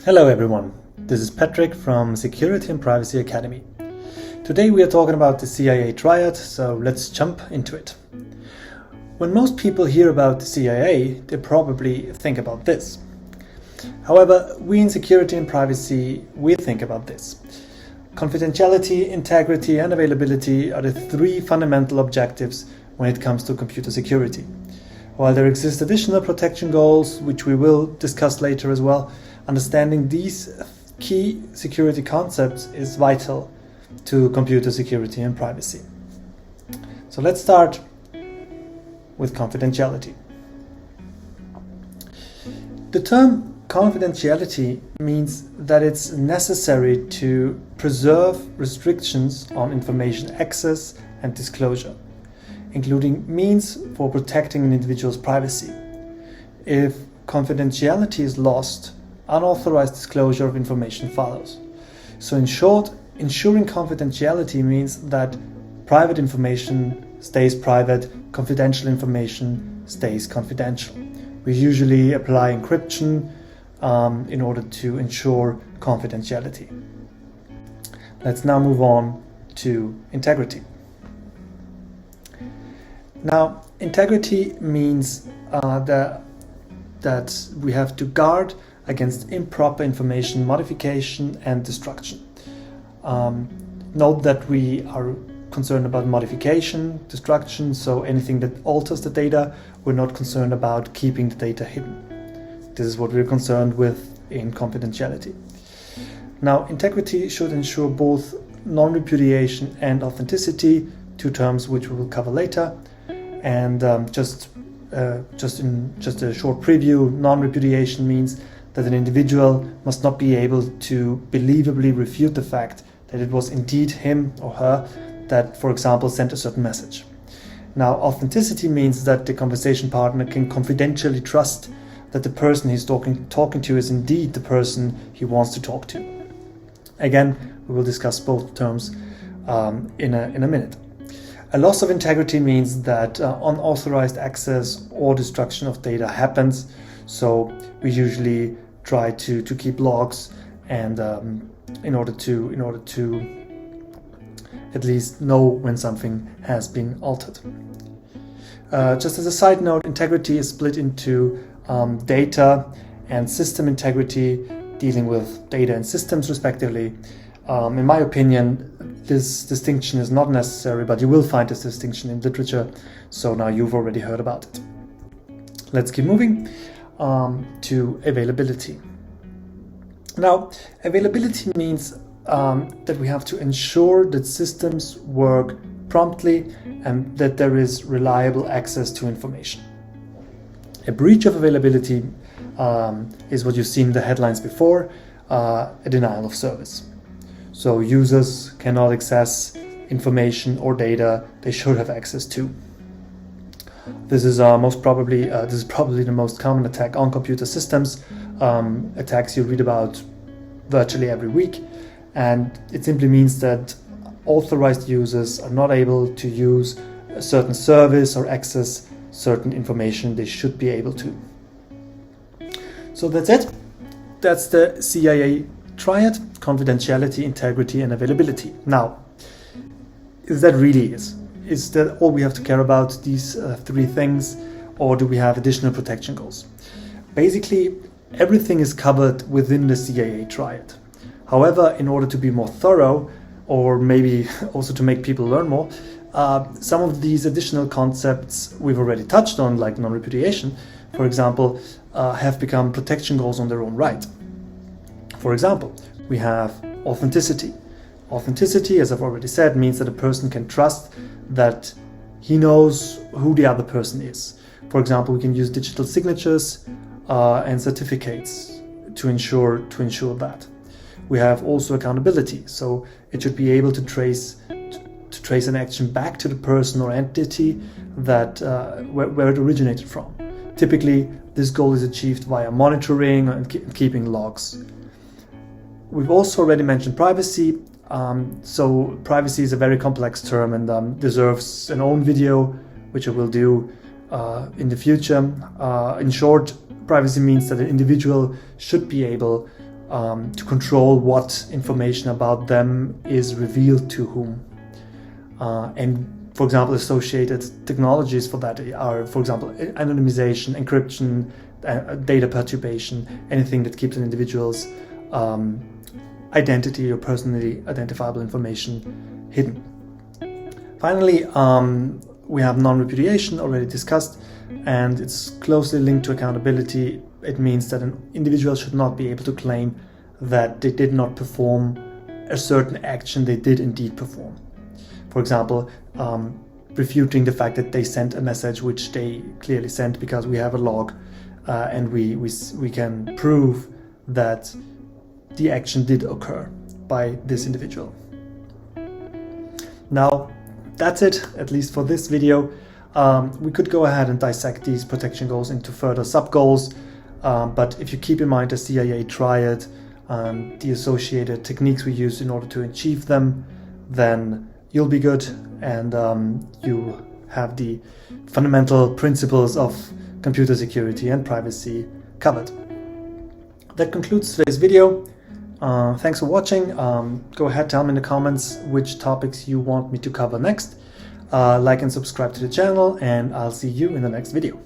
Hello everyone, this is Patrick from Security and Privacy Academy. Today we are talking about the CIA triad, so let's jump into it. When most people hear about the CIA, they probably think about this. However, we in Security and Privacy, we think about this. Confidentiality, integrity and availability are the three fundamental objectives when it comes to computer security. While there exist additional protection goals, which we will discuss later as well, understanding these key security concepts is vital to computer security and privacy. So let's start with confidentiality. The term confidentiality means that it's necessary to preserve restrictions on information access and disclosure, including means for protecting an individual's privacy. If confidentiality is lost, unauthorized disclosure of information follows. So in short, ensuring confidentiality means that private information stays private, confidential information stays confidential. We usually apply encryption in order to ensure confidentiality. Let's now move on to integrity. Now, integrity means that we have to guard against improper information modification and destruction. Note that we are concerned about modification, destruction, so anything that alters the data. We're not concerned about keeping the data hidden. This is what we're concerned with in confidentiality. Now, integrity should ensure both non-repudiation and authenticity, two terms which we will cover later. And just a short preview, non-repudiation means that an individual must not be able to believably refute the fact that it was indeed him or her that, for example, sent a certain message. Now, authenticity means that the conversation partner can confidentially trust that the person he's talking to is indeed the person he wants to talk to. Again, we will discuss both terms in a minute. A loss of integrity means that unauthorized access or destruction of data happens. So we usually try to keep logs and in order to at least know when something has been altered. Just as a side note, integrity is split into data and system integrity, dealing with data and systems respectively. In my opinion, this distinction is not necessary, but you will find this distinction in literature, so now you've already heard about it. Let's keep moving to availability. Now, availability means that we have to ensure that systems work promptly and that there is reliable access to information. A breach of availability is what you've seen in the headlines before, a denial of service. So users cannot access information or data they should have access to. This is probably the most common attack on computer systems, attacks you read about virtually every week, and it simply means that authorized users are not able to use a certain service or access certain information they should be able to. So that's it. That's the CIA triad: confidentiality, integrity and availability. Now, is that really it? Is that all we have to care about, these three things, or do we have additional protection goals? Basically, everything is covered within the CIA triad. However, in order to be more thorough, or maybe also to make people learn more, some of these additional concepts we've already touched on, like non-repudiation, for example, have become protection goals on their own right. For example, we have authenticity. Authenticity, as I've already said, means that a person can trust that he knows who the other person is. For example, we can use digital signatures and certificates to ensure that. We have also accountability, so it should be able to trace an action back to the person or entity that where it originated from. Typically, this goal is achieved via monitoring and keeping logs. We've also already mentioned privacy. So privacy is a very complex term and deserves an own video, which I will do in the future. In short, privacy means that an individual should be able to control what information about them is revealed to whom. And for example, associated technologies for that are, for example, anonymization, encryption, data perturbation, anything that keeps an individual's identity or personally identifiable information hidden. Finally, we have non-repudiation, already discussed, and it's closely linked to accountability. It means that an individual should not be able to claim that they did not perform a certain action they did indeed perform. For example, refuting the fact that they sent a message which they clearly sent, because we have a log and we can prove that the action did occur by this individual. Now, that's it, at least for this video. We could go ahead and dissect these protection goals into further sub-goals, but if you keep in mind the CIA triad and the associated techniques we use in order to achieve them, then you'll be good, and you have the fundamental principles of computer security and privacy covered. That concludes today's video. Thanks for watching. Go ahead, tell me in the comments which topics you want me to cover next. Like and subscribe to the channel, and I'll see you in the next video.